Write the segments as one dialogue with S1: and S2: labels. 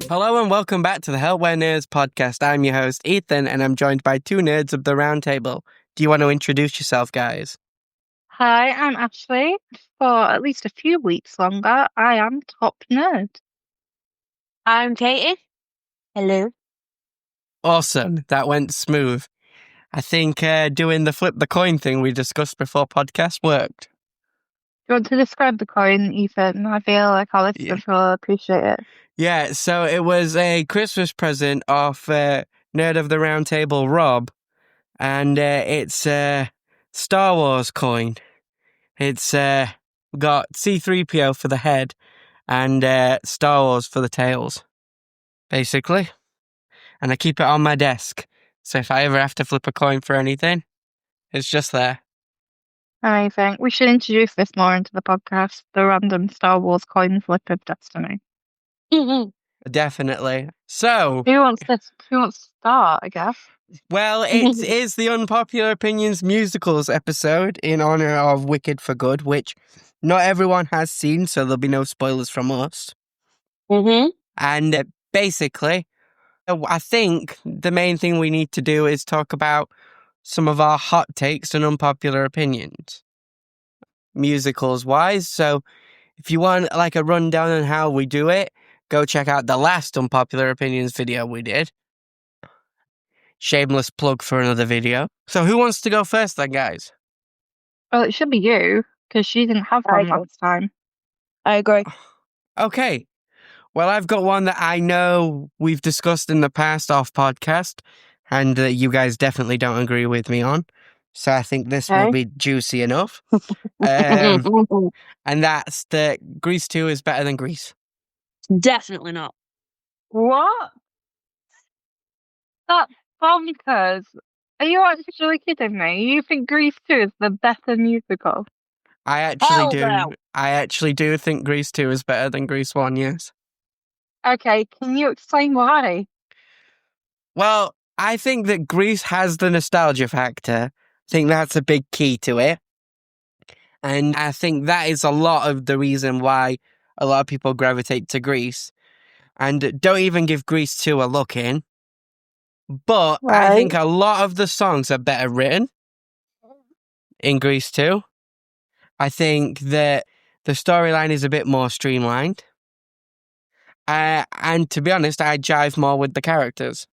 S1: Hello and welcome back to the Hellware Nerds podcast. I'm your host, Ethan, and I'm joined by two nerds of the Roundtable. Do you want to introduce yourself, guys?
S2: Hi, I'm Ashley. For at least a few weeks longer, I am top nerd.
S3: I'm Katie. Hello.
S1: Awesome. That went smooth. I think doing the flip the coin thing we discussed before podcast worked.
S2: Do you want to describe the coin, Ethan? I feel like our listeners will appreciate it.
S1: Yeah, so it was a Christmas present off Nerd of the Roundtable, Rob, and it's a Star Wars coin. It's got C-3PO for the head and Star Wars for the tails, basically. And I keep it on my desk, so if I ever have to flip a coin for anything, it's just there.
S2: Amazing. We should introduce this more into the podcast, the random Star Wars coin flip of destiny.
S1: Definitely. So,
S2: Who wants to start, I guess?
S1: well, it is the Unpopular Opinions musicals episode in honor of Wicked for Good, which not everyone has seen, so there'll be no spoilers from us. And basically, I think the main thing we need to do is talk about some of our hot takes and unpopular opinions, musicals-wise. So if you want like a rundown on how we do it, go check out the last Unpopular Opinions video we did. Shameless plug for another video. So who wants to go first then, guys?
S2: Well, it should be you, because she didn't have one last time.
S3: I agree.
S1: Okay. Well, I've got one that I know we've discussed in the past off podcast, and you guys definitely don't agree with me on. So I think this will be juicy enough. And that's that Grease 2 is better than Grease.
S3: Definitely not.
S2: What? That's bonkers. Are you actually kidding me? You think Grease 2 is the better musical?
S1: I actually do.
S3: No.
S1: I actually do think Grease 2 is better than Grease 1, yes.
S2: Okay, can you explain why?
S1: Well, I think that Grease has the nostalgia factor. I think that's a big key to it. And I think that is a lot of the reason why a lot of people gravitate to Grease. And don't even give Grease 2 a look in. But I think a lot of the songs are better written in Grease 2. I think that the storyline is a bit more streamlined. And to be honest, I jive more with the characters.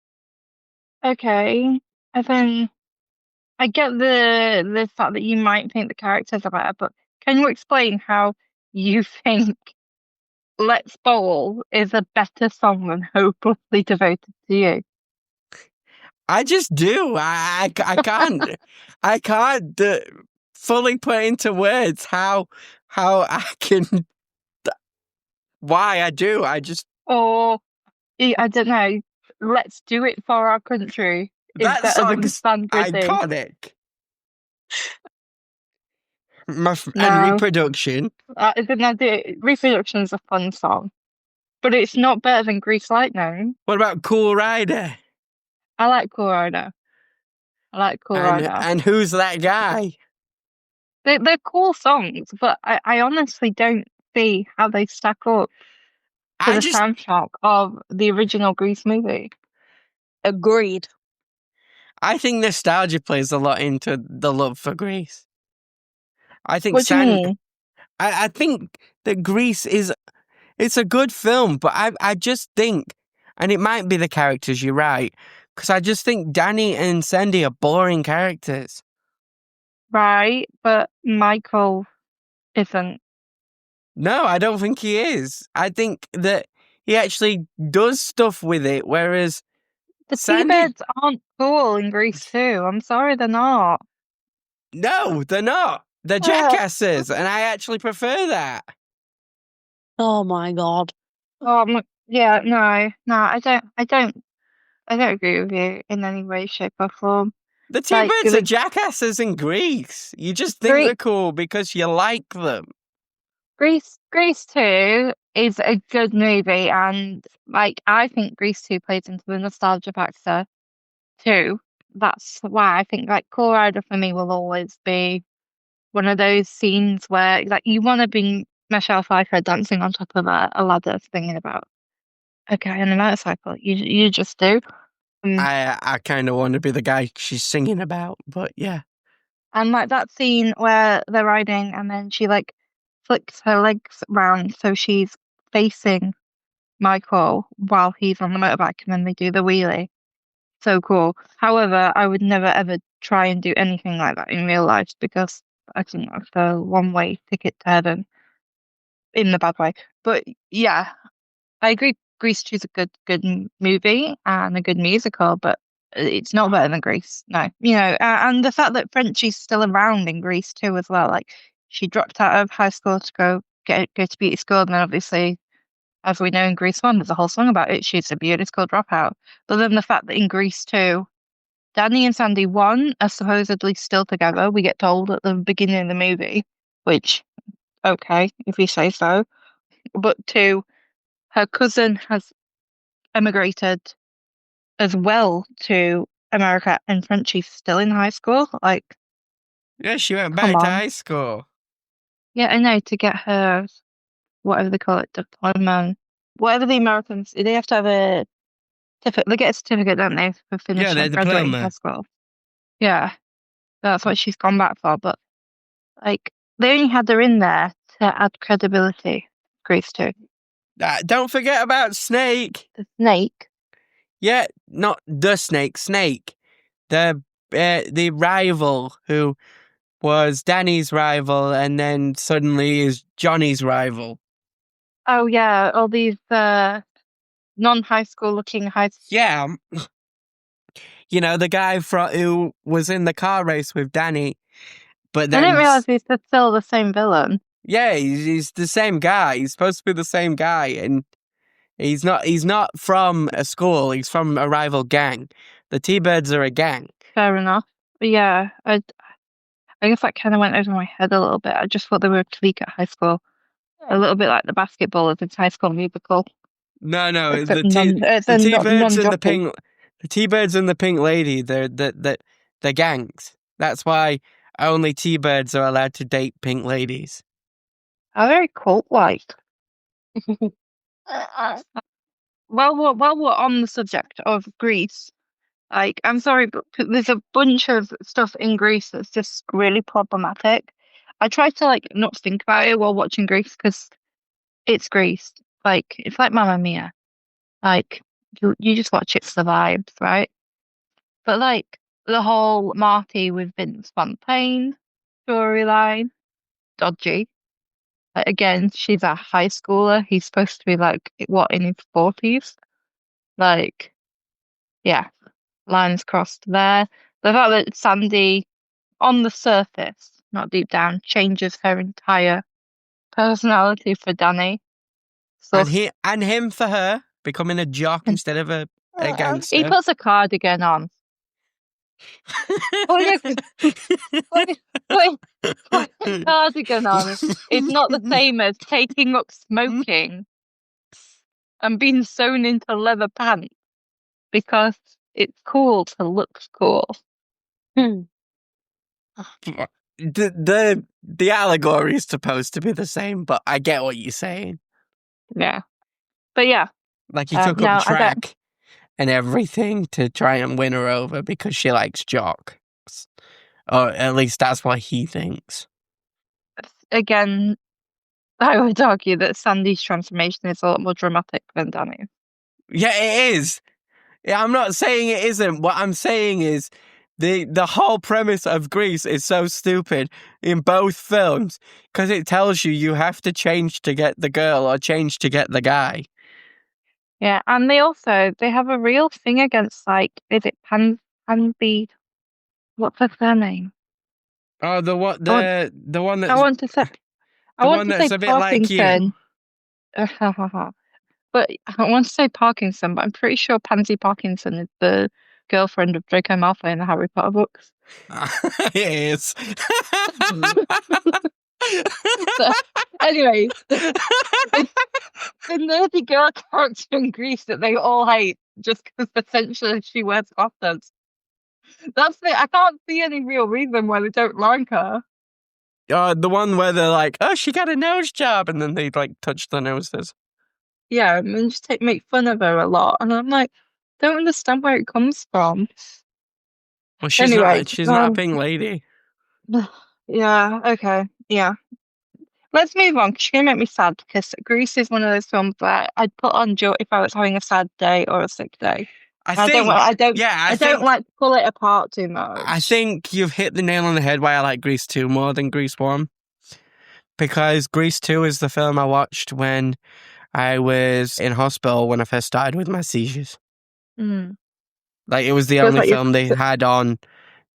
S2: Okay, I think I get the fact that you might think the characters are better, but can you explain how you think Let's Bowl is a better song than Hopelessly Devoted to You?
S1: I just do. I can't fully put into words how I can. Why I do. I just.
S2: Or I don't know. Let's Do It for Our Country is
S1: That
S2: better than
S1: song's
S2: Sandra Day.
S1: iconic. And
S2: No.
S1: Reproduction.
S2: Reproduction is a fun song, but it's not better than Grease Lightning.
S1: What about Cool Rider?
S2: I like Cool Rider.
S1: And who's that guy?
S2: They're cool songs, but I honestly don't see how they stack up to the soundtrack of the original Grease movie.
S3: Agreed.
S1: I think nostalgia plays a lot into the love for Grease. I think
S2: What do you mean?
S1: I think that Grease it's a good film, but I just think, and it might be the characters, you're right, because I just think Danny and Sandy are boring characters.
S2: Right, but Michael isn't.
S1: No, I don't think he is. I think that he actually does stuff with it, whereas
S2: the
S1: Sandy...
S2: T-Birds aren't cool in Grease 2. I'm sorry, they're not.
S1: No, they're not. They're jackasses, and I actually prefer that.
S3: Oh my god.
S2: Yeah, no, I don't agree with you in any way, shape, or form.
S1: The T-Birds are jackasses in Grease. You just think they're cool because you like them.
S2: Grease 2 is a good movie, and like I think Grease 2 plays into the nostalgia factor too. That's why I think like Cool Rider for me will always be one of those scenes where like you want to be Michelle Pfeiffer dancing on top of a ladder, singing about okay, on a motorcycle. You just do.
S1: I kind of want to be the guy she's singing about, but yeah.
S2: And like that scene where they're riding and then she like flicks her legs round so she's facing Michael while he's on the motorbike and then they do the wheelie. So cool. However, I would never ever try and do anything like that in real life because I think that's a one-way ticket to heaven in the bad way. But yeah, I agree. Grease 2 is a good movie and a good musical, but it's not better than Grease. No, and the fact that Frenchie's still around in Grease 2 as well. Like she dropped out of high school to go to beauty school, and then obviously, as we know in Grease 1, there's a whole song about it. She's a beauty school dropout. But then the fact that in Grease 2, Danny and Sandy 1 are supposedly still together. We get told at the beginning of the movie, which okay, if you say so. But 2, her cousin has emigrated as well to America, and Frenchie's still in high school. Like,
S1: Yeah, she went
S2: come
S1: back to
S2: on.
S1: high school.
S2: Yeah, I know, to get her, whatever they call it, diploma, whatever the Americans, they have to have a certificate. They get a certificate, don't they, for finishing,
S1: their
S2: graduating
S1: diploma.
S2: high school. Yeah, that's what she's gone back for. But like, they only had her in there to add credibility. Grease 2.
S1: Don't forget about Snake.
S2: The snake.
S1: Yeah, not the Snake, Snake. The rival who was Danny's rival and then suddenly is Johnny's rival.
S2: Oh yeah, all these non-high school looking high.
S1: Yeah. The guy who was in the car race with Danny, but then
S2: I didn't realize he's still the same villain.
S1: yeah, he's the same guy. He's supposed to be the same guy, and he's not. He's not from a school. He's from a rival gang. The T-Birds are a gang.
S2: Fair enough. But yeah, I guess that kind of went over my head a little bit. I just thought they were a clique at high school, a little bit like the basketballers in High School Musical.
S1: No,
S2: Except
S1: the T-Birds and the
S2: non-jockey.
S1: the T-Birds and the Pink Lady. They're gangs. That's why only T-Birds are allowed to date Pink Ladies.
S2: How very cult-like. While we're on the subject of Greece, like I'm sorry, but there's a bunch of stuff in Greece that's just really problematic. I try to like not think about it while watching Greece because it's Greece. Like it's like Mamma Mia. Like you just watch it for the vibes, right? But like the whole Marty with Vince Fontaine storyline, dodgy. Like, again, she's a high schooler. He's supposed to be like what in his 40s. Like, yeah, lines crossed there. The fact that Sandy, on the surface, not deep down, changes her entire personality for Danny. So
S1: And him for her, becoming a jock instead of a gangster.
S2: he puts a cardigan on. Putting a cardigan on is not the same as taking up smoking and being sewn into leather pants because it's cool to look cool.
S1: The allegory is supposed to be the same, but I get what you're saying.
S2: Yeah. But yeah.
S1: Like he took up track and everything to try and win her over because she likes jocks. Or at least that's what he thinks.
S2: Again, I would argue that Sandy's transformation is a lot more dramatic than Danny's.
S1: Yeah, it is. Yeah, I'm not saying it isn't. What I'm saying is the whole premise of Grease is so stupid in both films because it tells you have to change to get the girl or change to get the guy.
S2: Yeah, and they have a real thing against like, is it Pansy? What's her surname?
S1: Oh, the one that's
S2: I want to say
S1: a bit like you.
S2: But I want to say Parkinson, but I'm pretty sure Pansy Parkinson is the girlfriend of Draco Malfoy in the Harry Potter books.
S1: It is.
S2: So, anyways, the nerdy girl character in Greece that they all hate just because essentially she wears glasses. That's it. I can't see any real reason why they don't like her.
S1: The one where they're like, oh, she got a nose job, and then they like touch their noses.
S2: Yeah, and just make fun of her a lot, and I'm like, don't understand where it comes from.
S1: Well, she's
S2: Anyway,
S1: not. She's not a pink lady.
S2: yeah, okay, yeah. Let's move on, because you're gonna make me sad, because Grease is one of those films that I'd put on if I was having a sad day or a sick day. I don't like to pull it apart too much.
S1: I think you've hit the nail on the head why I like Grease 2 more than Grease 1. Because Grease 2 is the film I watched when I was in hospital when I first started with my seizures.
S2: Mm.
S1: Like, it was the only film they had on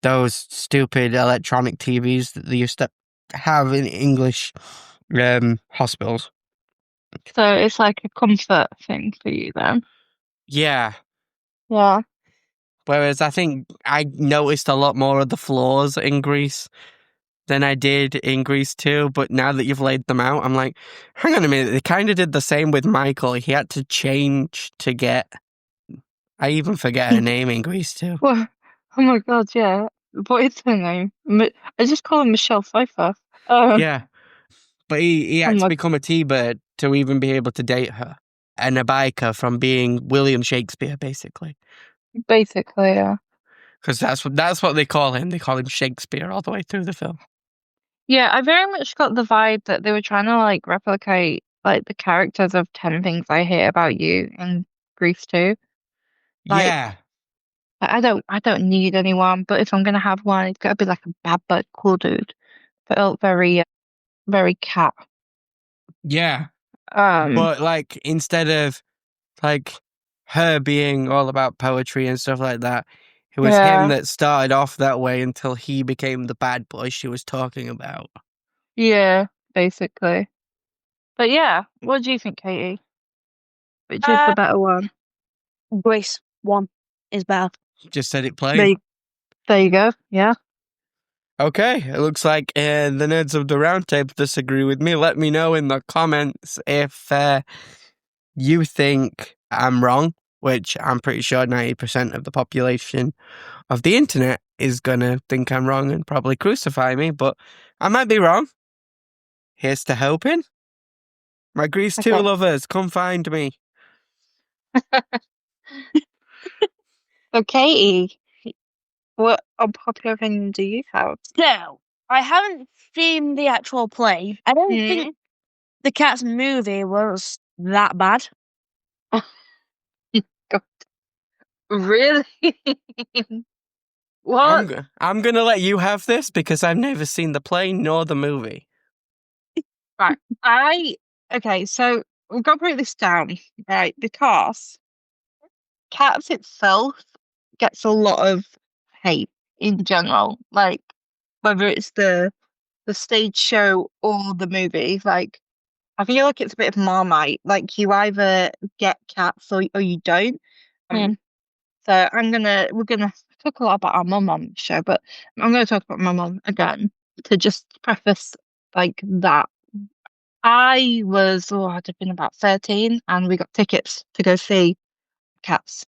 S1: those stupid electronic TVs that they used to have in English hospitals.
S2: So it's like a comfort thing for you then?
S1: Yeah.
S2: Yeah.
S1: Whereas I think I noticed a lot more of the flaws in Grease than I did in Grease 2, but now that you've laid them out, I'm like, hang on a minute, they kind of did the same with Michael. He had to change to get... I even forget her name in Grease 2.
S2: Well, oh my god, yeah. What is her name? I just call her Michelle Pfeiffer.
S1: Yeah, but he had to become a T-Bird to even be able to date her. And a biker from being William Shakespeare, basically.
S2: Basically, yeah.
S1: Because that's what they call him. They call him Shakespeare all the way through the film.
S2: Yeah, I very much got the vibe that they were trying to like replicate like the characters of 10 Things I Hate About You in Grease 2. Like,
S1: Yeah.
S2: I don't need anyone, but if I'm gonna have one, it's gotta be like a bad but cool dude. Felt very, very cat.
S1: Yeah. But like, instead of like her being all about poetry and stuff like that, it was him that started off that way until he became the bad boy she was talking about.
S2: Yeah, basically. But yeah, what do you think, Katie? Which is the better one?
S3: Grease 1 is better.
S1: Just said it plain.
S2: There you go. Yeah.
S1: Okay, it looks like the nerds of the Roundtable disagree with me. Let me know in the comments if you think I'm wrong, which I'm pretty sure 90% of the population of the internet is going to think I'm wrong and probably crucify me, but I might be wrong. Here's to hoping. My Grease 2 lovers, come find me.
S2: So, Katie, what unpopular opinion do you have?
S3: So, I haven't seen the actual play. I don't think the Cats movie was that bad.
S2: God. Really? What?
S1: I'm going to let you have this because I've never seen the play nor the movie.
S2: Right. Okay, so we've got to break this down, right? Because Cats itself gets a lot of hate in general, like whether it's the stage show or the movie. Like, I feel like it's a bit of Marmite. Like, you either get Cats or you don't. So we're gonna talk a lot about our mum on the show, but I'm gonna talk about my mum again to just preface like that. I'd have been about 13, and we got tickets to go see Cats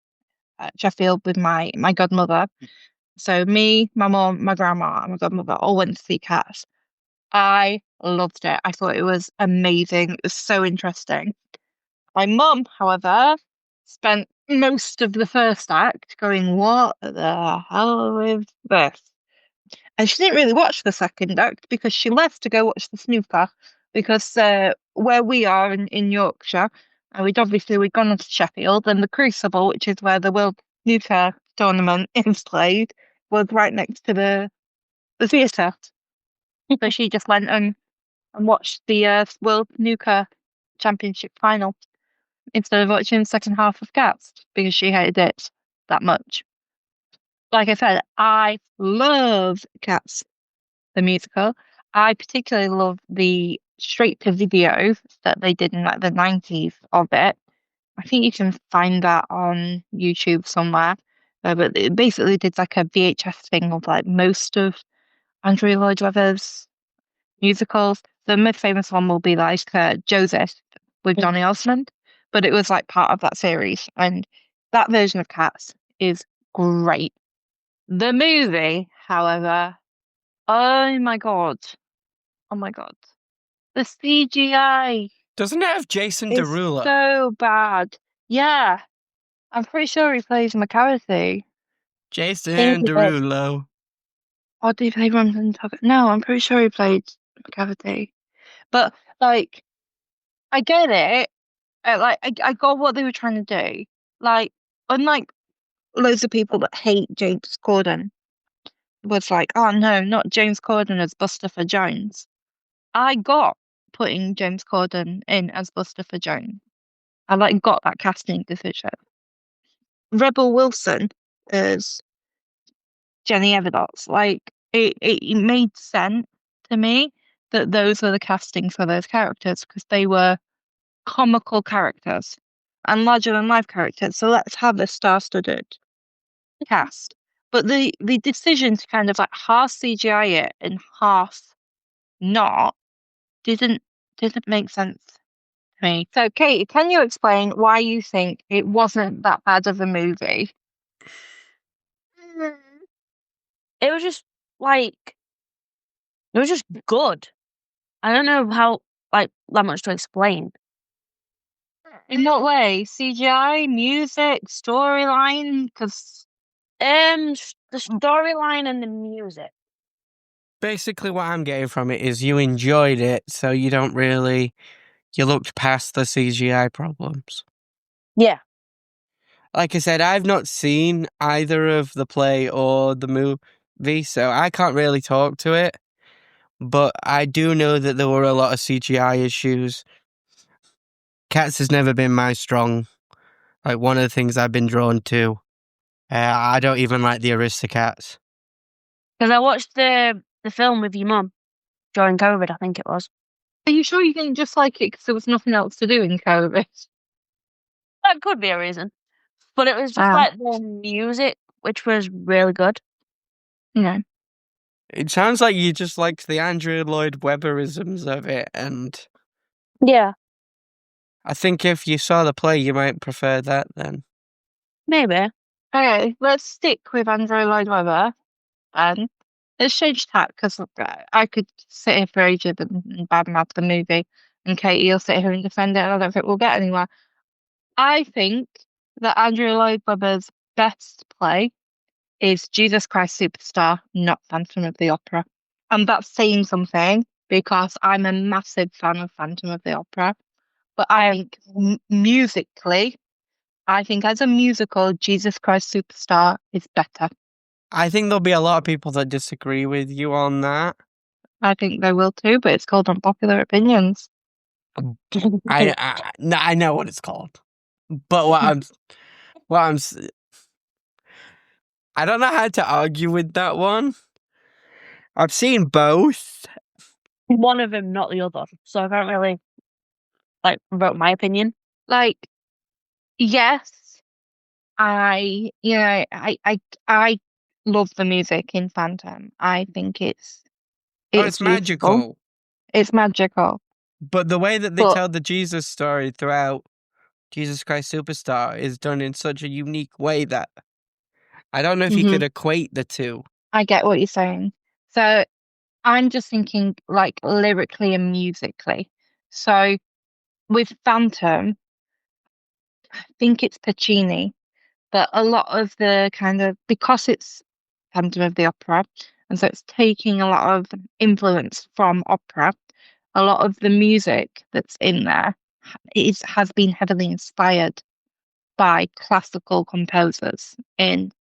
S2: at Sheffield with my godmother. So me, my mum, my grandma, and my godmother all went to see Cats. I loved it. I thought it was amazing. It was so interesting. My mum, however, spent most of the first act going, what the hell is this? And she didn't really watch the second act because she left to go watch the snooker. Because where we are in Yorkshire, we'd gone on to Sheffield, and the Crucible, which is where the World Snooker Tournament is played, was right next to the theatre. So she just went and watched the World Snooker Championship final instead of watching the second half of Cats because she hated it that much. Like I said, I love Cats, the musical. I particularly love the straight to video that they did in like the 90s of it. I think you can find that on YouTube somewhere. But it basically did like a VHS thing of like most of Andrew Lloyd Webber's musicals. The most famous one will be like Joseph with Johnny Osmond, but it was like part of that series, and that version of Cats is great. The movie, however, oh my god, Oh my god. The CGI
S1: Doesn't it have Jason
S2: is
S1: Derulo?
S2: so bad. Yeah. I'm pretty sure he plays McCarthy.
S1: Jason
S3: Think it is.
S1: Derulo.
S2: Or did he play Ramson Tucker? No, I'm pretty sure he played McCarthy. But, like, I get it. I got what they were trying to do. Like, unlike loads of people that hate James Corden, was like, oh no, not James Corden as Bustopher Jones. I got putting James Corden in as Bustopher Jones. I got that casting decision. Rebel Wilson as Jenny Everdots. It made sense to me that those were the castings for those characters because they were comical characters and larger than life characters. So let's have a star-studded cast. But the decision to kind of like half CGI it and half not didn't make sense to me. So Kate, can you explain why you think it wasn't that bad of a movie?
S3: It was just like it was just good. I don't know how that much to explain.
S2: In what way? CGI, music, storyline? Because
S3: The storyline and the music.
S1: Basically, what I'm getting from it is you enjoyed it, so you looked past the CGI problems.
S3: Yeah.
S1: Like I said, I've not seen either of the play or the movie, so I can't really talk to it. But I do know that there were a lot of CGI issues. Cats has never been my strong. Like, one of the things I've been drawn to. I don't even like the Aristocats.
S3: Because I watched the film with your mum during COVID, I think it was.
S2: are you sure you didn't just like it because there was nothing else to do in COVID?
S3: That could be a reason. But it was just
S2: Wow.
S3: like the music, which was really good.
S2: You know.
S1: It sounds like you just liked the Andrew Lloyd Webberisms of it, and
S3: Yeah,
S1: I think if you saw the play, you might prefer that then.
S3: maybe.
S2: Okay, let's stick with Andrew Lloyd Webber. And let's change tack because I could sit here for ages and badmouth the movie, and Katie, you'll sit here and defend it, and I don't think we'll get anywhere. I think that Andrew Lloyd Webber's best play is Jesus Christ Superstar, not Phantom of the Opera. And that's saying something because I'm a massive fan of Phantom of the Opera. But I think musically, I think as a musical, Jesus Christ Superstar is better.
S1: I think there'll be a lot of people that disagree with you on that.
S2: I think they will too, but it's called Unpopular Opinions.
S1: I know what it's called, but I don't know how to argue with that one. I've seen both.
S3: One of them, not the other. So I can't really vote my opinion.
S2: Yes, I love the music in Phantom. I think it's beautiful.
S1: Magical.
S2: It's magical.
S1: But the way that they
S2: But-
S1: tell the Jesus story throughout Jesus Christ Superstar is done in such a unique way that I don't know if you could equate the two.
S2: I get what you're saying. So I'm just thinking lyrically and musically. So with Phantom, I think it's Puccini, but a lot of the because it's Phantom of the Opera, and so it's taking a lot of influence from opera. A lot of the music that's in there has been heavily inspired by classical composers in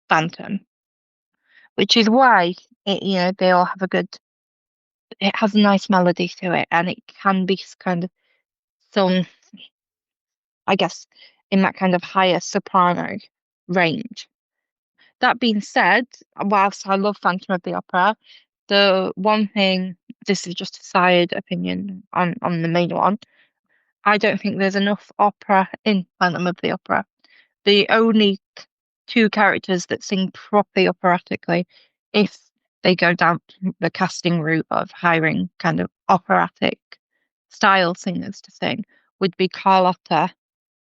S2: Phantom, which is why they all have it has a nice melody to it, and it can be kind of sung, I guess, in that kind of higher soprano range. That being said, whilst I love Phantom of the Opera, the one thing, this is just a side opinion on the main one, I don't think there's enough opera in Phantom of the Opera. The only two characters that sing properly operatically, if they go down the casting route of hiring kind of operatic style singers to sing, would be Carlotta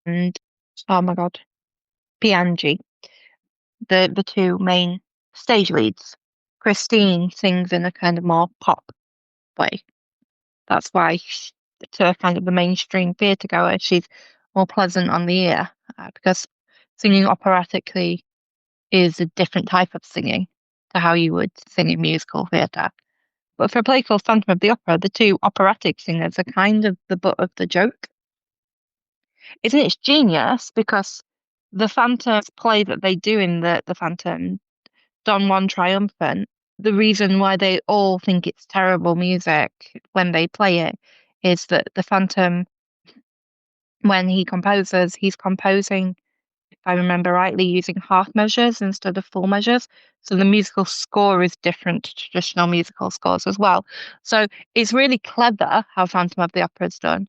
S2: and, oh my God, Piangi, the two main stage leads. Christine sings in a kind of more pop way. That's why, to kind of the mainstream theatre goer, she's more pleasant on the ear because singing operatically is a different type of singing to how you would sing in musical theatre. But for a play called Phantom of the Opera, the two operatic singers are kind of the butt of the joke. Isn't it genius? Because the Phantom's play that they do in the Phantom, Don Juan Triumphant, the reason why they all think it's terrible music when they play it is that the Phantom, when he composes, he's composing, if I remember rightly, using half measures instead of full measures. So the musical score is different to traditional musical scores as well. So it's really clever how Phantom of the Opera is done.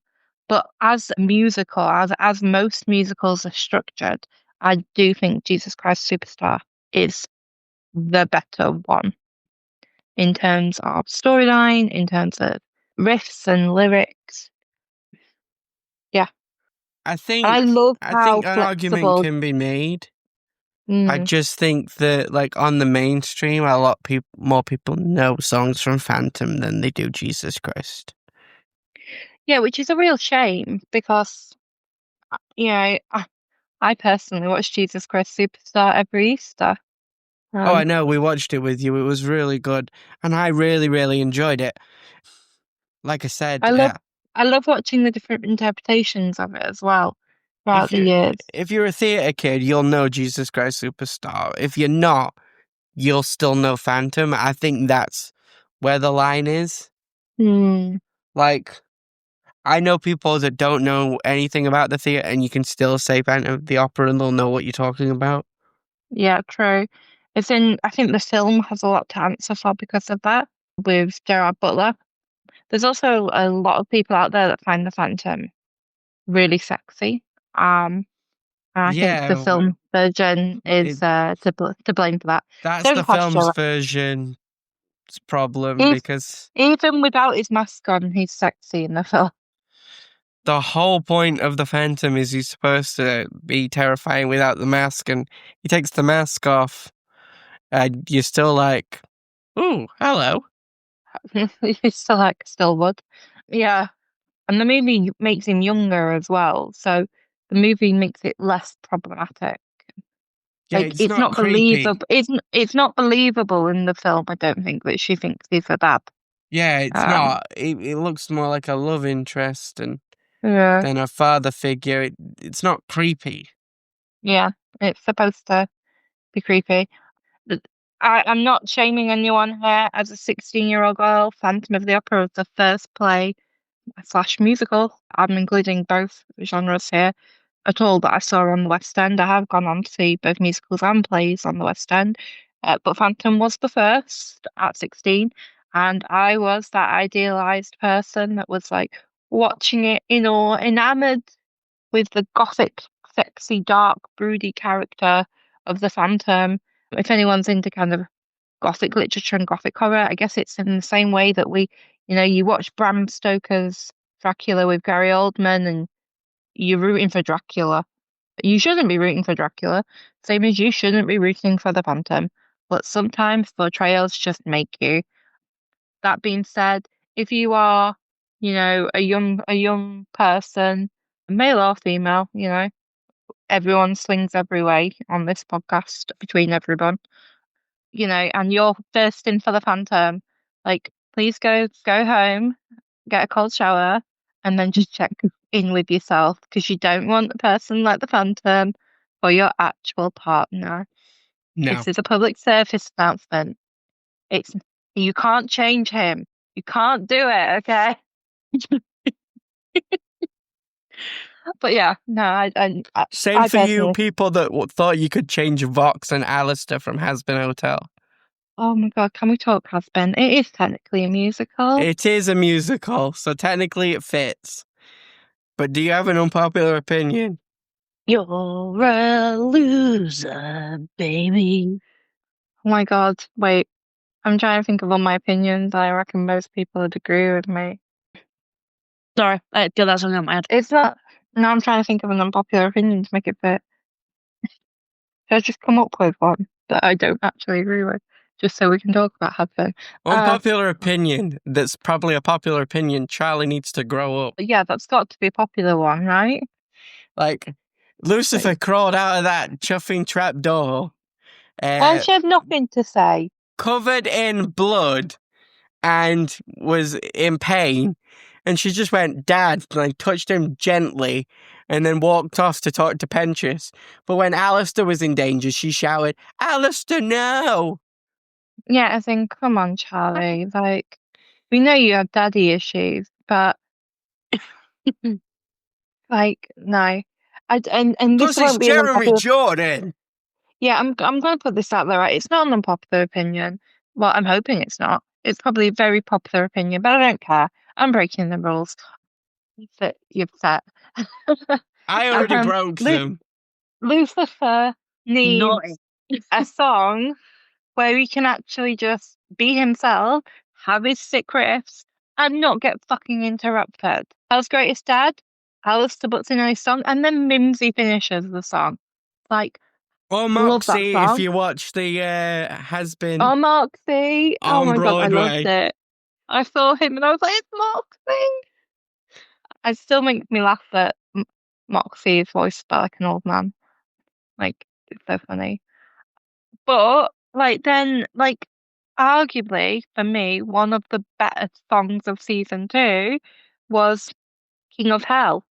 S2: But as a musical, as most musicals are structured, I do think Jesus Christ Superstar is the better one in terms of storyline, in terms of riffs and lyrics. Yeah.
S1: I
S2: And
S1: think
S2: I love
S1: I
S2: how
S1: think an argument
S2: flexible.
S1: can be made. I
S2: Mm,
S1: just think that, like, on the mainstream, a lot more people know songs from Phantom than they do Jesus Christ.
S2: yeah, which is a real shame because, I personally watch Jesus Christ Superstar every Easter.
S1: Oh, I know, we watched it with you. It was really good, and I really, really enjoyed it. Like I said,
S2: I love watching the different interpretations of it as well throughout the years.
S1: if you're a theatre kid, you'll know Jesus Christ Superstar. If you're not, you'll still know Phantom. I think that's where the line is.
S2: Hmm.
S1: Like, I know people that don't know anything about the theatre, and you can still say Phantom of the Opera, and they'll know what you're talking about.
S2: Yeah, true. I think the film has a lot to answer for because of that with Gerard Butler. There's also a lot of people out there that find the Phantom really sexy. And I think the
S1: Yeah,
S2: film version is
S1: it,
S2: to blame for that.
S1: that's the
S2: Don't pass
S1: film's
S2: Gerard.
S1: version's problem,
S2: If,
S1: because
S2: Even without his mask on, he's sexy in the film.
S1: the whole point of the Phantom is he's supposed to be terrifying without the mask, and he takes the mask off, and you're still like, ooh, hello.
S2: He's still would. Yeah. And the movie makes him younger as well, so the movie makes it less problematic.
S1: Yeah,
S2: Like
S1: it's
S2: it's
S1: not
S2: not
S1: creepy.
S2: believable. It's not believable in the film. I don't think that she thinks he's a dad.
S1: Yeah, it's
S2: Um,
S1: not. It looks more like a love interest and
S2: yeah,
S1: than a father figure. It's not creepy.
S2: yeah. It's supposed to be creepy. Th- I'm not shaming anyone here. As a 16-year-old girl, Phantom of the Opera was the first play slash musical. I'm including both genres here. At all that I saw on the West End. I have gone on to see both musicals and plays on the West End, but Phantom was the first at 16, and I was that idealized person that was like watching it in awe, enamored with the gothic, sexy, dark, broody character of the Phantom. If anyone's into kind of gothic literature and gothic horror, I guess it's in the same way that you watch Bram Stoker's Dracula with Gary Oldman and you're rooting for Dracula. You shouldn't be rooting for Dracula, same as you shouldn't be rooting for the Phantom. But sometimes portrayals just make you. That being said, if you are, a young person, male or female, everyone swings every way on this podcast between everyone, and you're thirsting for the Phantom, like please go home, get a cold shower, and then just check in with yourself because you don't want a person like the Phantom for your actual partner.
S1: No.
S2: This is a public service announcence. It's You can't change him. You can't do it, okay? But yeah, no,
S1: Same
S2: I
S1: for you
S2: personally.
S1: people that thought you could change Vox and Alistair from Hazbin Hotel.
S2: Oh my God, can we talk Husband? It is technically a musical.
S1: It is a musical, so technically it fits. But do you have an unpopular opinion?
S3: You're a loser, baby.
S2: Oh my God, wait. I'm trying to think of all my opinions. I reckon most people would agree with me.
S3: Sorry, I got that song in my head.
S2: It's not. Now I'm trying to think of an unpopular opinion to make it fit. So I just come up with one that I don't actually agree with. just so we can talk about Hazbin.
S1: Unpopular opinion. That's probably a popular opinion. Charlie needs to grow up.
S2: Yeah, that's got to be a popular one, right?
S1: Like, Lucifer crawled out of that chuffing trap door,
S2: And she had nothing to say.
S1: covered in blood, and was in pain. And she just went, Dad, and like touched him gently, and then walked off to talk to Pentious. But when Alistair was in danger, she shouted, Alistair, no!
S2: Yeah, I think, come on, Charlie. Like, we know you have daddy issues, but like, no. And this
S1: Plus, it's
S2: won't be an
S1: Jeremy
S2: unpopular.
S1: Jordan.
S2: Yeah, I'm going to put this out there, right? It's not an unpopular opinion. Well, I'm hoping it's not. It's probably a very popular opinion, but I don't care. I'm breaking the rules that you've set.
S1: I already broke them.
S2: Lucifer needs
S3: Naughty.
S2: a song where he can actually just be himself, have his sick riffs, and not get fucking interrupted. Hell's Greatest Dad, Alistair puts in a song, and then Mimsy finishes the song. Like,
S1: Or
S2: love that
S1: Moxie,
S2: song.
S1: if you watch the Hazbin.
S2: Oh, Moxie. Oh
S1: on
S2: my God, I
S1: Broadway.
S2: loved it. I saw him and I was like, it's Moxie. It still makes me laugh that Moxie is voiced by like an old man. Like, it's so funny. But, like, then, like, arguably, for me, one of the better songs of season 2 was King of Hell.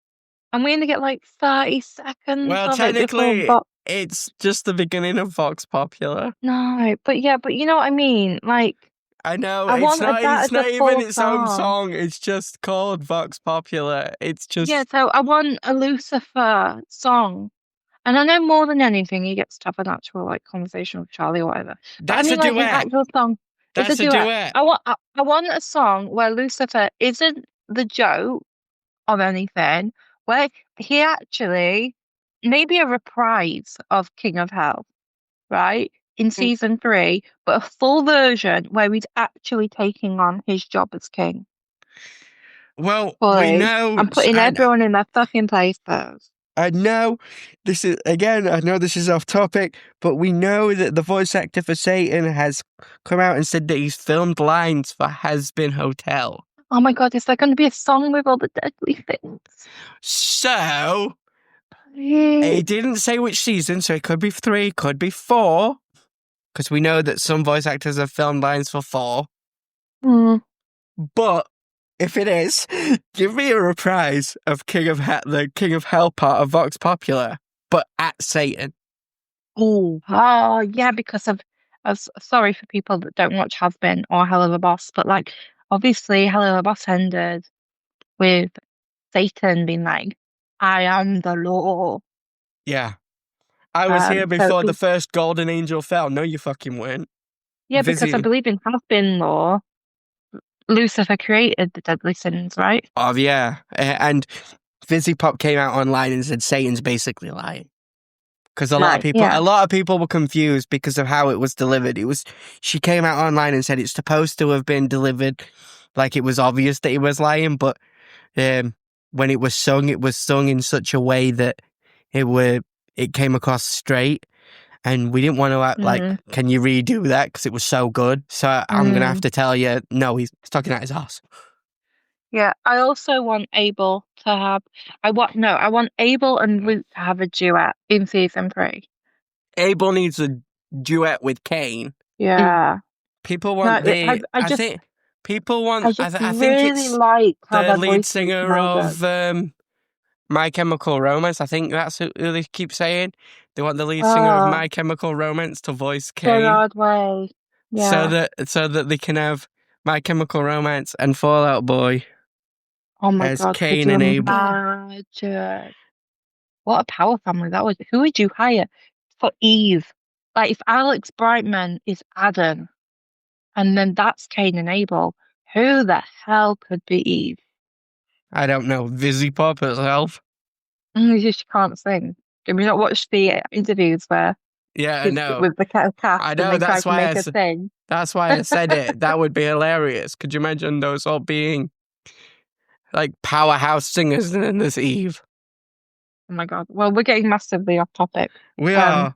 S2: And we only get like 30 seconds
S1: Well,
S2: of it before
S1: technically, it's just the beginning of Vox Popular.
S2: No, but yeah, but you know what I mean? Like,
S1: I know,
S2: I
S1: it's
S2: wanted
S1: not,
S2: that
S1: it's
S2: as a
S1: not even
S2: full
S1: its own
S2: song.
S1: song, it's just called Vox Popular. It's just...
S2: Yeah, so I want a Lucifer song. And I know more than anything, he gets to have an actual like conversation with Charlie or whatever. But I
S1: That's
S2: mean,
S1: a
S2: like an
S1: duet.
S2: actual song.
S1: That's
S2: It's a duet. I want a song where Lucifer isn't the joke of anything, where he actually maybe a reprise of King of Hell, right? In season 3, but a full version where he's actually taking on his job as king.
S1: Well,
S2: Fully.
S1: we know...
S2: I'm putting everyone in their fucking place first.
S1: I know this is, again, I know this is off topic, but we know that the voice actor for Satan has come out and said that he's filmed lines for Hazbin Hotel.
S2: Oh my God, is there going to be a song with all the deadly things?
S1: So, he didn't say which season, so it could be 3, could be 4, because we know that some voice actors have filmed lines for 4. But if it is, give me a reprise of the King of Hell part of Vox Popular, but at Satan.
S2: Oh, yeah, because of sorry for people that don't watch Hazbin or Hell of a Boss, but like obviously Hell of a Boss ended with Satan being like, I am the law.
S1: Yeah. I was here before the first golden angel fell. No, you fucking weren't.
S2: Yeah, because I believe in Hazbin law, Lucifer created the deadly sins, right?
S1: Oh, yeah. And Fizzy Pop came out online and said Satan's basically lying. Because a lot of people were confused because of how it was delivered. She came out online and said it's supposed to have been delivered like it was obvious that he was lying, but when it was sung in such a way that it came across straight, and we didn't want to act like, can you redo that? Because it was so good. So I'm going to have to tell you, no, he's talking out his ass.
S2: Yeah, I also want Abel to have. I want Abel and Luke to have a duet in season 3.
S1: Abel needs a duet with Cain.
S2: Yeah.
S1: People want I think it's
S2: like
S1: the lead singer of My Chemical Romance. I think that's who they keep saying. They want the lead singer of My Chemical Romance to voice Cain.
S2: Gerard Way. Yeah.
S1: So that they can have My Chemical Romance and Fall Out Boy.
S2: Oh my God,
S1: Cain and Abel.
S2: Imagine? What a power family that was. Who would you hire for Eve? Like if Alex Brightman is Adam, and then that's Cain and Abel, who the hell could be Eve?
S1: I don't know. Fizzy Pop herself.
S2: She can't sing. Did we not watch the interviews where?
S1: Yeah, I know.
S2: With the cast,
S1: I know. That's why I said it. That would be hilarious. Could you imagine those all being like powerhouse singers in this Eve?
S2: Oh my God. Well, we're getting massively off topic.
S1: We are.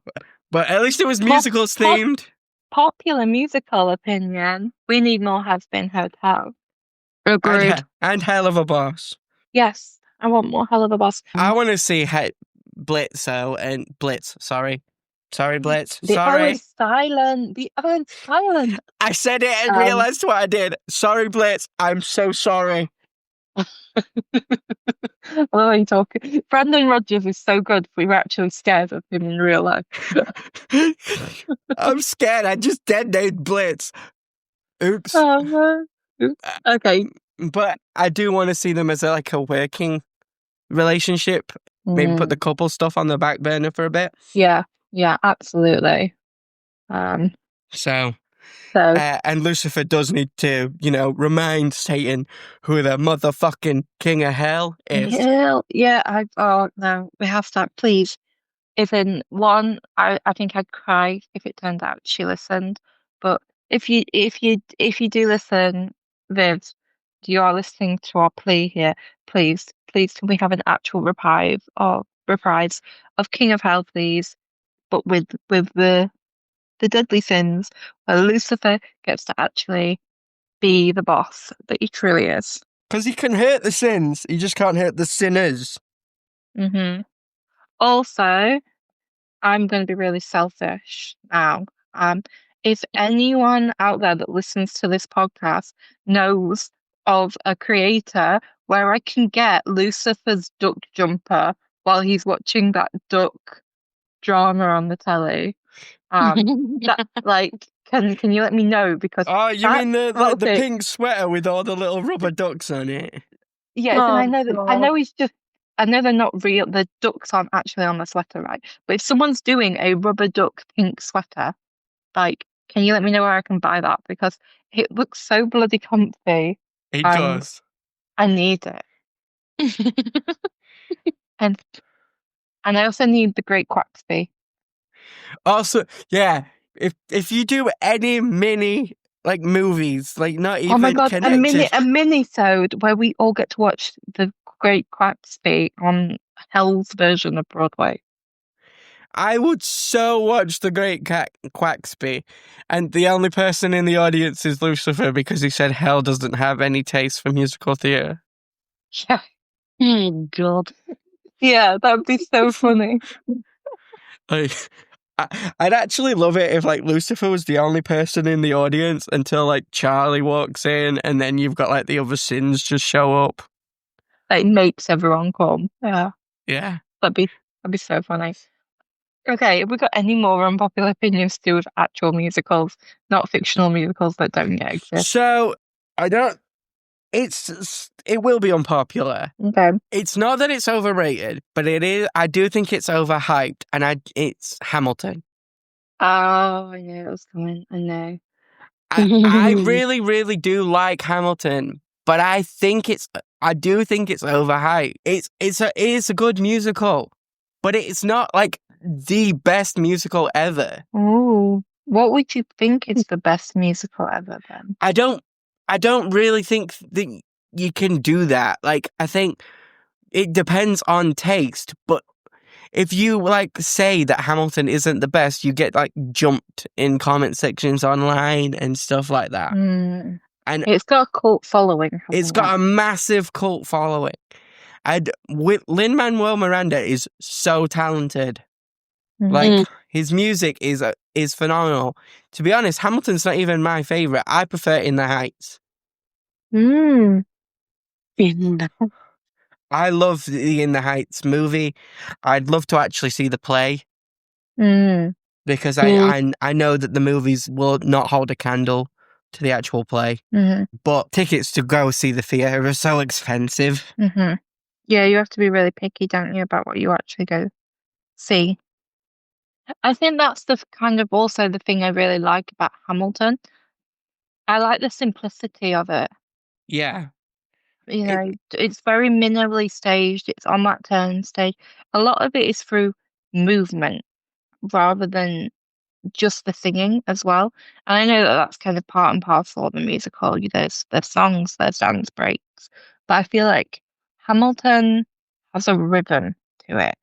S1: But at least it was musicals themed.
S2: Popular musical opinion. We need more Hazbin Hotel.
S3: Agreed.
S1: And Hell of a Boss.
S2: Yes, I want more Hell of a Boss.
S1: I want to see Blitz. Sorry, Blitz.
S2: The O is silent. The O is silent.
S1: I said it and realized what I did. Sorry, Blitz. I'm so sorry.
S2: I love how you talk. Brandon Rogers is so good. We were actually scared of him in real life.
S1: I'm scared. I just dead named Blitz. Oops.
S2: Okay.
S1: But I do want to see them as a working relationship. Maybe put the couple stuff on the back burner for a bit.
S2: Yeah, absolutely.
S1: So, and Lucifer does need to, remind Satan who the motherfucking king of hell is.
S2: Yeah, oh no, we have to, please. If in one, I think I'd cry if it turned out she listened. But if you do listen, Viv, you are listening to our plea here. Please, can we have an actual reprise of King of Hell, please? But with the deadly sins, where Lucifer gets to actually be the boss that he truly is.
S1: Because he can hurt the sins, he just can't hurt the sinners.
S2: Also, I'm going to be really selfish now. If anyone out there that listens to this podcast knows of a creator where I can get Lucifer's duck jumper while he's watching that duck drama on the telly, can you let me know? Because
S1: you mean the pink sweater with all the little rubber ducks on it?
S2: Yes, and I know they're not real. The ducks aren't actually on the sweater, right? But if someone's doing a rubber duck pink sweater, can you let me know where I can buy that? Because it looks so bloody comfy.
S1: It does.
S2: I need it. and I also need the Great Quaxby.
S1: Also, yeah, if you do any mini movies, not even
S2: oh my god,
S1: connected.
S2: a mini-sode where we all get to watch the Great Quaxby on Hell's version of Broadway.
S1: I would so watch the Great Quaxby, and the only person in the audience is Lucifer because he said Hell doesn't have any taste for musical theatre.
S2: Yeah.
S3: Oh god.
S2: Yeah, that would be so funny.
S1: I'd actually love it if Lucifer was the only person in the audience until Charlie walks in, and then you've got the other sins just show up.
S2: It makes everyone come. Yeah.
S1: Yeah.
S2: That'd be so funny. Okay, have we got any more unpopular opinions to do with actual musicals, not fictional musicals that don't yet exist?
S1: So it will be unpopular.
S2: Okay.
S1: It's not that it's overrated, but it is. I do think it's overhyped, and it's Hamilton.
S2: Oh, I know it was coming. I know.
S1: I really, really do like Hamilton, but I do think it's overhyped. It is a good musical, but it's not the best musical ever.
S2: Oh, what would you think is the best musical ever then?
S1: I don't really think that you can do that. I think it depends on taste, but if you say that Hamilton isn't the best, you get jumped in comment sections online and stuff like that.
S2: And it's got a cult following.
S1: It's got a massive cult following. And Lin-Manuel Miranda is so talented. His music is phenomenal. To be honest, Hamilton's not even my favorite. I prefer In the Heights. I love the In the Heights movie. I'd love to actually see the play. Because I know that the movies will not hold a candle to the actual play. But tickets to go see the theatre are so expensive.
S2: Yeah, you have to be really picky, don't you, about what you actually go see. I think that's the kind of also the thing I really like about Hamilton. I like the simplicity of it.
S1: Yeah.
S2: It's very minimally staged. It's on that turn stage. A lot of it is through movement rather than just the singing as well. And I know that that's kind of part and parcel of the musical. There's songs, there's dance breaks, but I feel like Hamilton has a rhythm to it.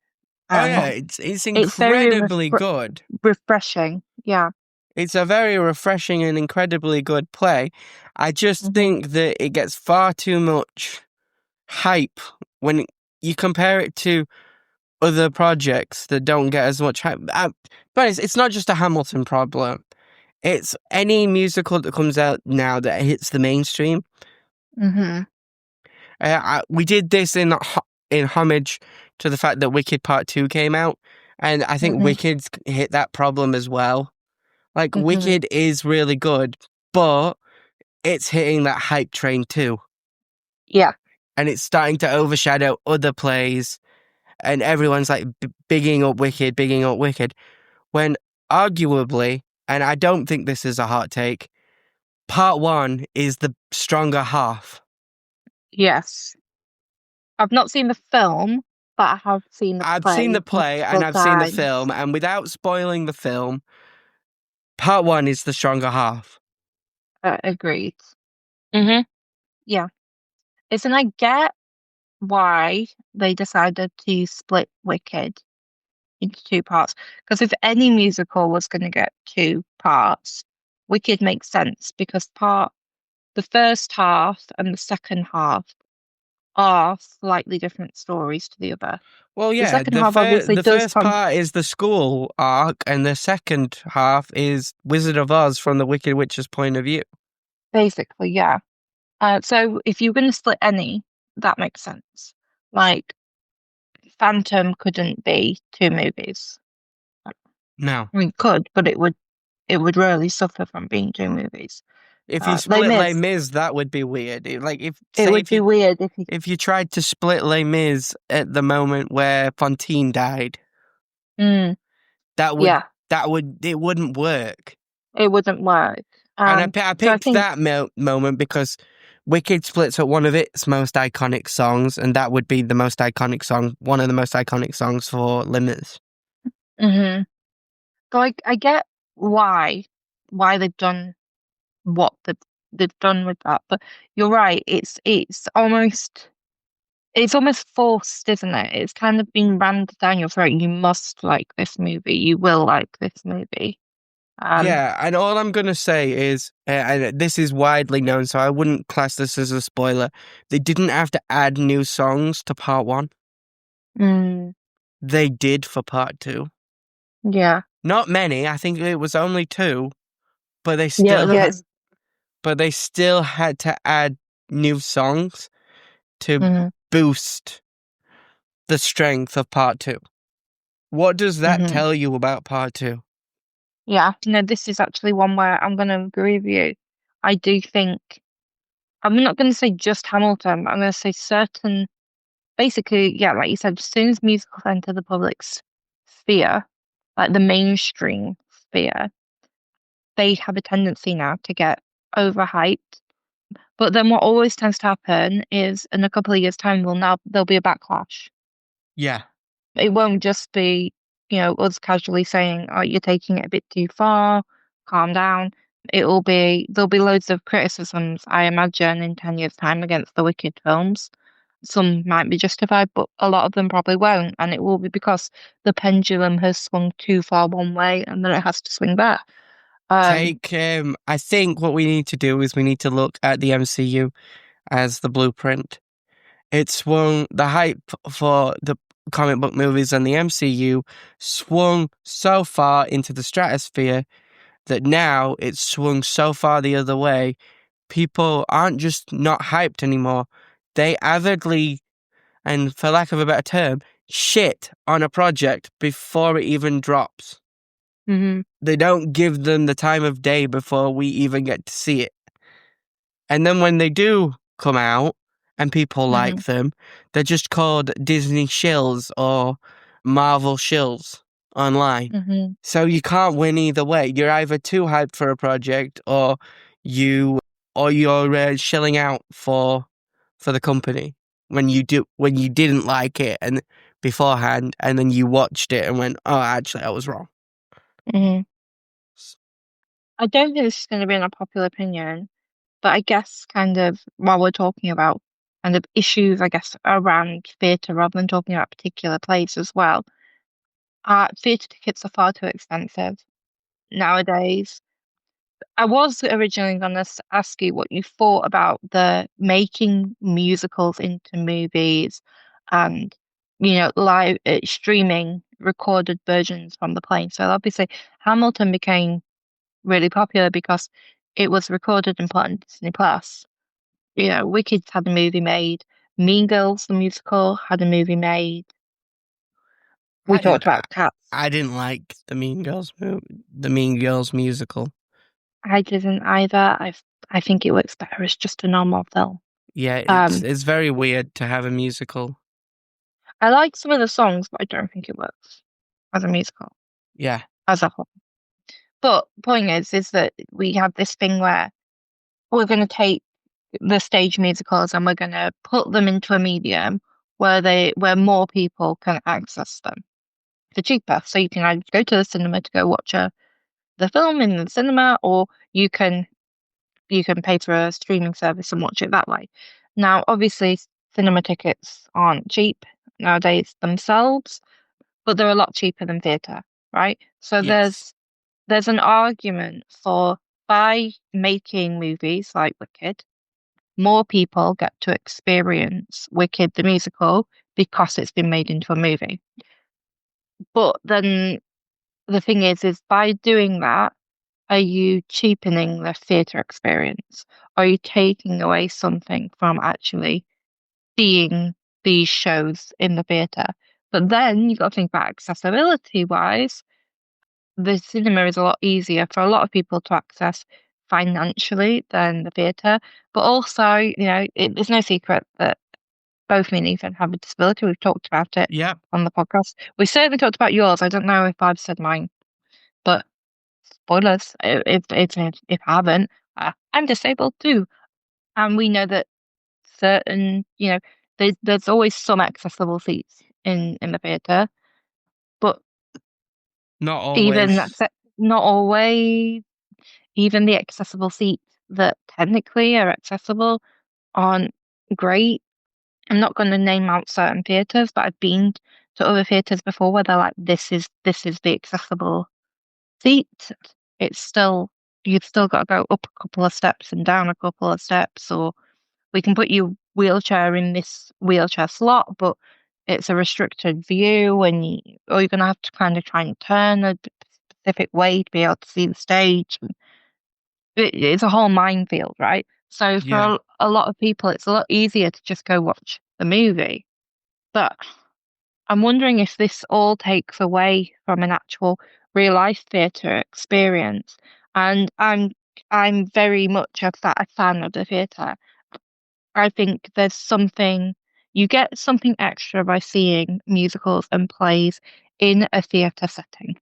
S1: Oh yeah, it's incredibly good.
S2: Refreshing. Yeah.
S1: It's a very refreshing and incredibly good play. I just think that it gets far too much hype when you compare it to other projects that don't get as much hype. But it's not just a Hamilton problem. It's any musical that comes out now that hits the mainstream. We did this in homage to the fact that Wicked Part 2 came out, and I think Wicked's hit that problem as well. Like, Wicked is really good, but it's hitting that hype train too.
S2: Yeah.
S1: And it's starting to overshadow other plays, and everyone's like bigging up Wicked, when arguably, and I don't think this is a hot take, Part 1 is the stronger half.
S2: Yes. I've not seen the film, but I have seen the play.
S1: I've seen the play and I've seen the film, and without spoiling the film, Part 1 is the stronger half.
S2: Agreed.
S3: Yeah.
S2: Listen, I get why they decided to split Wicked into two parts. Because if any musical was going to get two parts, Wicked makes sense because the first half and the second half are slightly different stories to the other.
S1: Well, yeah,
S2: the second half obviously
S1: the
S2: does
S1: first part is the school arc, and the second half is Wizard of Oz from the Wicked Witch's point of view.
S2: Basically, yeah. So if you're going to split any, that makes sense. Like, Phantom couldn't be two movies.
S1: No.
S2: I mean, it could, but it would really suffer from being two movies.
S1: If you split Les Mis, that would be weird. It would
S2: be weird
S1: if you tried to split Les Mis at the moment where Fantine died. It wouldn't work.
S2: It wouldn't work.
S1: And I picked that moment because Wicked splits at one of its most iconic songs, and that would be the most iconic song, one of the most iconic songs for Les Mis.
S2: So I get why they've done what they've done with that, but you're right. It's almost forced, isn't it? It's kind of been rammed down your throat. You must like this movie. You will like this movie.
S1: Yeah, and all I'm going to say is, and this is widely known, so I wouldn't class this as a spoiler, they didn't have to add new songs to Part 1. They did for Part 2.
S2: Yeah.
S1: Not many, I think it was only 2, but they still had to add new songs to boost the strength of Part 2. What does that tell you about Part 2?
S2: Yeah, no, this is actually one where I'm going to agree with you. I do think, I'm not going to say just Hamilton, but I'm going to say certain, basically, yeah, like you said, as soon as musicals enter the public sphere, like the mainstream sphere, they have a tendency now to get overhyped. But then what always tends to happen is in a couple of years' time, there'll be a backlash.
S1: Yeah.
S2: It won't just be, us casually saying, oh, you're taking it a bit too far, calm down. There'll be loads of criticisms, I imagine, in 10 years' time against the Wicked films. Some might be justified, but a lot of them probably won't. And it will be because the pendulum has swung too far one way and then it has to swing back.
S1: I think what we need to do is we need to look at the MCU as the blueprint. It swung, the hype for the comic book movies and the MCU swung so far into the stratosphere that now it's swung so far the other way. People aren't just not hyped anymore. They avidly, and for lack of a better term, shit on a project before it even drops. They don't give them the time of day before we even get to see it. And then when they do come out and people like them, they're just called Disney shills or Marvel shills online. So you can't win either way. You're either too hyped for a project or you're shilling out for the company when you didn't like it and beforehand, and then you watched it and went, oh, actually I was wrong.
S2: I don't think this is going to be an unpopular opinion, but I guess kind of while we're talking about kind of issues, I guess, around theatre rather than talking about particular plays as well, theatre tickets are far too expensive nowadays. I was originally going to ask you what you thought about the making musicals into movies and, live streaming recorded versions from the plane. So obviously, Hamilton became really popular because it was recorded and put on Disney Plus. Wicked's had a movie made. Mean Girls, the musical, had a movie made. We
S1: I didn't.
S2: talked about Cats.
S1: I didn't like the Mean Girls musical.
S2: I didn't either. I think it works better as just a normal film.
S1: Yeah, it's very weird to have a musical.
S2: I like some of the songs, but I don't think it works as a musical
S1: Yeah,
S2: as a whole. But point is that we have this thing where we're going to take the stage musicals and we're going to put them into a medium where more people can access them for cheaper. So you can either go to the cinema to go watch the film in the cinema, or you can pay for a streaming service and watch it that way. Now, obviously, cinema tickets aren't cheap nowadays themselves, but they're a lot cheaper than theatre, right? So
S1: yes.
S2: there's an argument for, by making movies like Wicked, more people get to experience Wicked the musical because it's been made into a movie. But then the thing is by doing that, are you cheapening the theatre experience? Are you taking away something from actually seeing these shows in the theatre? But then you've got to think about accessibility wise. The cinema is a lot easier for a lot of people to access financially than the theatre. But also, it's no secret that both me and Ethan have a disability. We've talked about it
S1: Yeah.
S2: on the podcast. We certainly talked about yours. I don't know if I've said mine, but spoilers if I haven't. I'm disabled too, and we know that certain, there's always some accessible seats in the theatre, but
S1: Not
S2: even
S1: always.
S2: not always. Even the accessible seats that technically are accessible aren't great. I'm not going to name out certain theatres, but I've been to other theatres before where they're like, this is the accessible seat. It's still You've still got to go up a couple of steps and down a couple of steps, or we can put your wheelchair in this wheelchair slot, but it's a restricted view, or you're going to have to kind of try and turn a specific way to be able to see the stage. It's a whole minefield, right? So for
S1: Yeah.
S2: a lot of people, it's a lot easier to just go watch the movie. But I'm wondering if this all takes away from an actual real life theatre experience. And I'm very much a fan of the theatre. I think you get something extra by seeing musicals and plays in a theatre setting.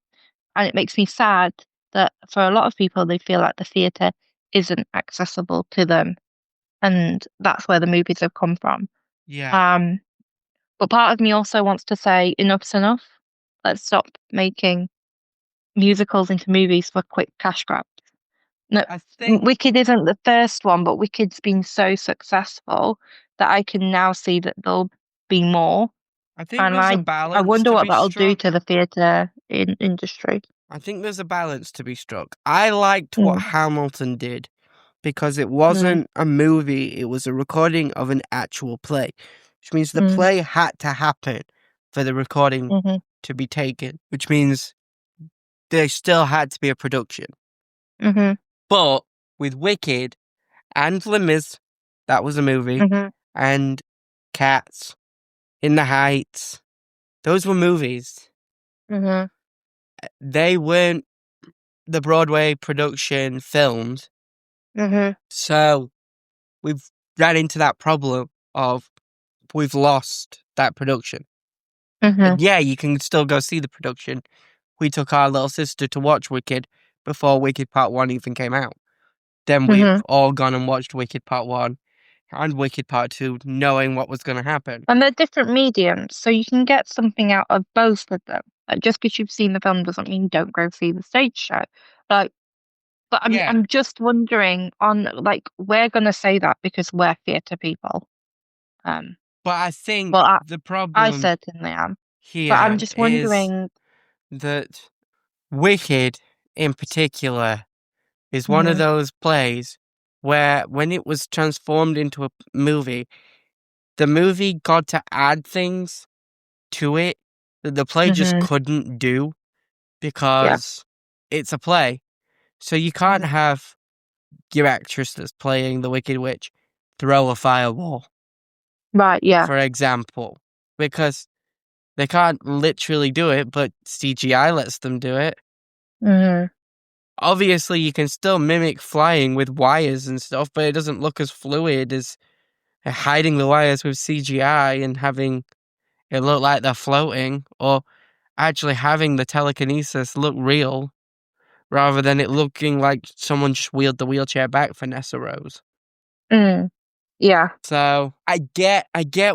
S2: And it makes me sad that for a lot of people, they feel like the theatre isn't accessible to them. And that's where the movies have come from.
S1: Yeah.
S2: But part of me also wants to say enough's enough. Let's stop making musicals into movies for quick cash grabs. No,
S1: I think
S2: Wicked isn't the first one, but Wicked's been so successful that I can now see that there'll be more. And
S1: there's a
S2: I
S1: balance
S2: wonder
S1: to
S2: what
S1: be
S2: that'll do to
S1: struck.
S2: the theatre industry.
S1: I think there's a balance to be struck. I liked what
S2: Mm,
S1: Hamilton did because it
S2: mm,
S1: wasn't a movie, it was a recording of an actual play, which means the
S2: mm,
S1: play had to happen for the recording
S2: mm-hmm,
S1: to be taken, which means there still had to be a production.
S2: mm-hmm,
S1: But with Wicked and Les Mis, that was a movie,
S2: mm-hmm,
S1: and Cats, In the Heights, those were movies.
S2: mm-hmm,
S1: They weren't the Broadway production filmed.
S2: mm-hmm,
S1: So we've ran into that problem of we've lost that production.
S2: mm-hmm,
S1: And yeah, you can still go see the production. We took our little sister to watch Wicked before Wicked Part 1 even came out. Then we've
S2: mm-hmm.
S1: all gone and watched Wicked Part 1 and Wicked Part 2, knowing what was going to happen.
S2: And they're different mediums, so you can get something out of both of them. Like, just because you've seen the film doesn't mean don't go see the stage show. Like, but
S1: Yeah.
S2: I'm just wondering we're gonna say that because we're theatre people.
S1: But I think
S2: Well,
S1: the
S2: I
S1: problem
S2: certainly am. But I'm
S1: here
S2: just
S1: is
S2: wondering.
S1: that Wicked, in particular, is one of
S2: Mhm.
S1: those plays where when it was transformed into a movie, the movie got to add things to it that the play just
S2: Mhm.
S1: couldn't do
S2: Yeah.
S1: because it's a play. So you can't
S2: Mhm.
S1: have your actress that's playing the Wicked Witch throw a fireball,
S2: Right. Yeah.
S1: for example, because they can't literally do it, but CGI lets them do it.
S2: Mhm.
S1: Obviously, you can still mimic flying with wires and stuff, but it doesn't look as fluid as hiding the wires with CGI and having it look like they're floating, or actually having the telekinesis look real rather than it looking like someone just wheeled the wheelchair back for Nessa Rose.
S2: Mm. Yeah.
S1: So I get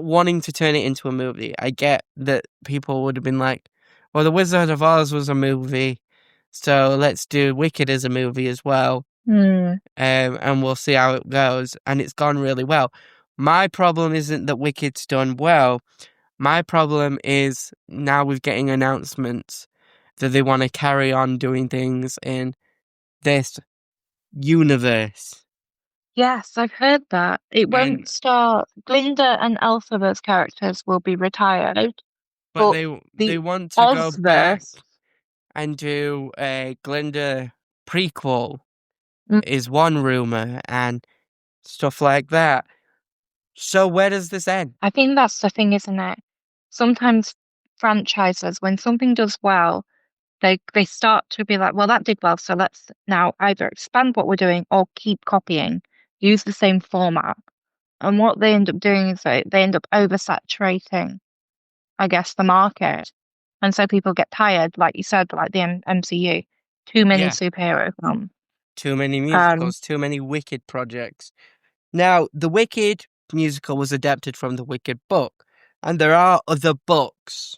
S1: wanting to turn it into a movie. I get that people would have been like, well, The Wizard of Oz was a movie, so let's do Wicked as a movie as well.
S2: Mm.
S1: And we'll see how it goes. And it's gone really well. My problem isn't that Wicked's done well. My problem is now we're getting announcements that they want to carry on doing things in this universe.
S2: Yes, I've heard that. It
S1: And
S2: won't start. Glinda and Elphaba's characters will be retired,
S1: but
S2: but
S1: they
S2: the
S1: want to go back
S2: Ozverse.
S1: and do a Glinda prequel
S2: Mm,
S1: is one rumor and stuff like that. So where does this end?
S2: I think that's the thing, isn't it? Sometimes franchises, when something does well, they start to be like, well, that did well, so let's now either expand what we're doing or keep copying, use the same format. And what they end up doing is they end up oversaturating, I guess, the market. And so people get tired, like you said, like the MCU, too many
S1: Yeah,
S2: superhero films.
S1: too many
S2: Um,
S1: musicals, too many Wicked projects. Now, the Wicked musical was adapted from the Wicked book, and there are other books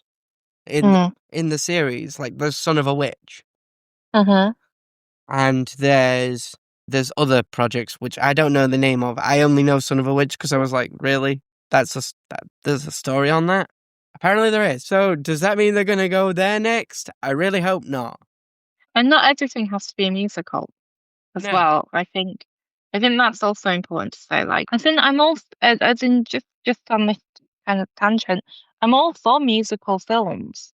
S1: in
S2: mm,
S1: in the series, like The Son of a Witch,
S2: uh-huh.
S1: and there's other projects which I don't know the name of. I only know Son of a Witch because I was like, really? There's a story on that? Apparently there is. So does that mean they're gonna go there next? I really hope not.
S2: And not everything has to be a musical as
S1: No.
S2: well. I think that's also important to say. Like, I think I'm all, as in just on this kind of tangent, I'm all for musical films,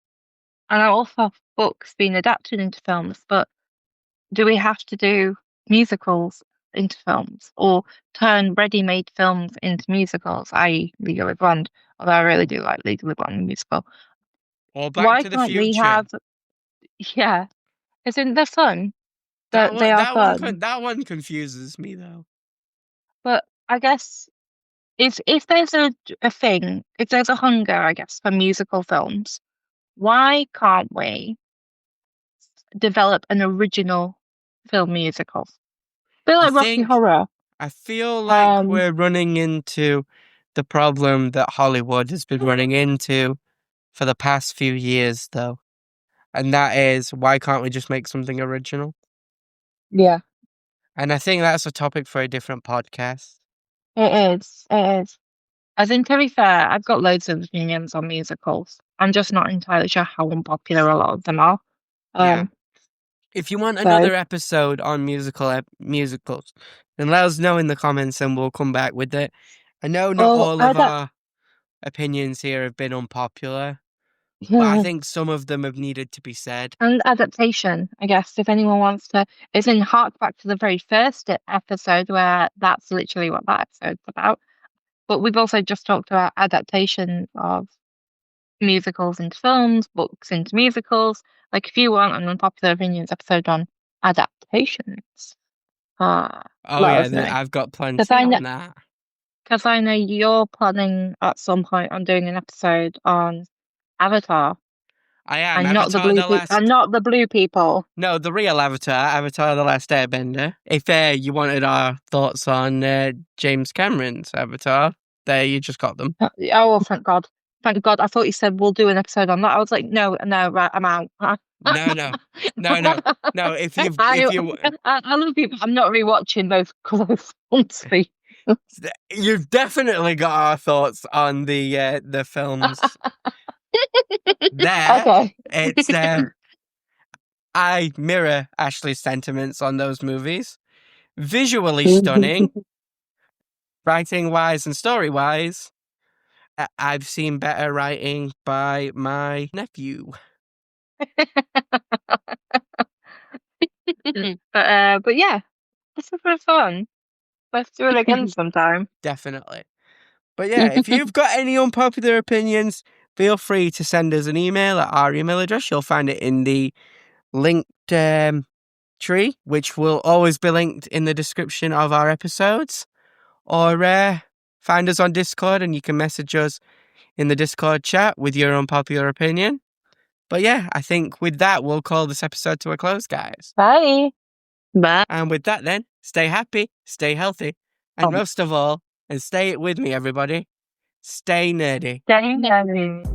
S2: and I'm all for books being adapted into films. But do we have to do musicals into films or turn ready-made films into musicals, i.e., Legally Blonde? Although I really do like Legally Blonde the musical.
S1: Or Back
S2: Why
S1: to the
S2: can't we
S1: Future.
S2: have? Yeah, isn't they're fun? They are fun.
S1: That one confuses me though.
S2: But I guess if there's a thing, if there's a hunger, I guess, for musical films, why can't we develop an original film musical? A bit
S1: I
S2: like Rocky
S1: think
S2: Horror.
S1: I feel like
S2: Um,
S1: we're running into the problem that Hollywood has been running into for the past few years, though. And that is, why can't we just make something original?
S2: yeah,
S1: And I think that's a topic for a different podcast.
S2: it is. It is. As in, to be fair, I've got loads of opinions on musicals. I'm just not entirely sure how unpopular a lot of them are.
S1: Yeah.
S2: Um,
S1: If you want
S2: so
S1: another episode on musicals, then let us know in the comments and we'll come back with it. I know not
S2: oh,
S1: all
S2: I
S1: of
S2: don't.
S1: our opinions here have been unpopular, but I think some of them have needed to be said.
S2: And adaptation, I guess, if anyone wants to, is in hark back to the very first episode where that's literally what that episode's about. But we've also just talked about adaptation of musicals into films, books into musicals. Like, if you want an unpopular opinions episode on adaptations,
S1: Oh
S2: let
S1: yeah,
S2: us know.
S1: I've got
S2: Because
S1: plenty
S2: I know,
S1: on that.
S2: because I know you're planning at some point on doing an episode on Avatar
S1: I am
S2: and not the
S1: Avatar
S2: blue
S1: the
S2: people and
S1: Last.
S2: not the blue people.
S1: No, the real Avatar, Avatar the Last Airbender. If you wanted our thoughts on James Cameron's Avatar, there you just got them.
S2: Oh, well, thank God. Thank God. I thought you said we'll do an episode on that. I was like, no, no, right, I'm out.
S1: No, no, no, no, no.
S2: I love you, but I'm not rewatching those close ones for you.
S1: You've definitely got our thoughts on the films. There,
S2: Okay.
S1: it's I mirror Ashley's sentiments on those movies. Visually stunning, writing-wise and story-wise, I've seen better writing by my nephew.
S2: But yeah, this was fun. Let's do it again sometime.
S1: Definitely. But yeah, if you've got any unpopular opinions, feel free to send us an email at our email address. You'll find it in the linked tree, which will always be linked in the description of our episodes. Or find us on Discord and you can message us in the Discord chat with your unpopular opinion. But yeah, I think with that, we'll call this episode to a close, guys.
S2: Bye.
S3: Bye.
S1: And with that then, stay happy, stay healthy, and most of all, and stay it with me, everybody, stay nerdy.
S2: Stay nerdy.